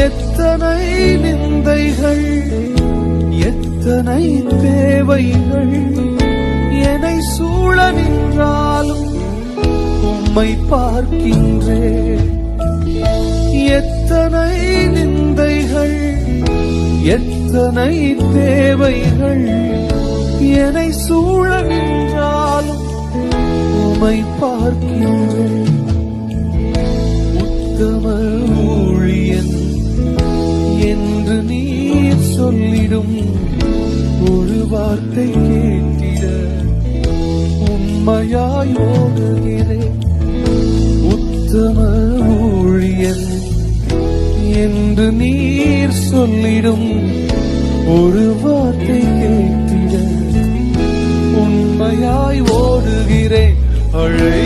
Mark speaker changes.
Speaker 1: எத்தனை நிந்தைகள் எத்தனை தேவைகள் என்னை சூழ நின்றாலும் உம்மை பார்க்கின்றேன். எத்தனை நிந்தைகள் எத்தனை தேவைகள் என்னை சூழ நின்றாலும் உம்மை பார்க்கின்றேன். உத்தம ஊழியன் என்று நீர் சொல்லிடும் ஒரு வார்த்தை கேட்டிட உண்மையாய் ஓடுகிறேன். உத்தம ஊழியன் என்று நீர் சொல்லிடும் ஒரு வார்த்தை கேட்டிட உண்மையாய் ஓடுகிறேன். அழை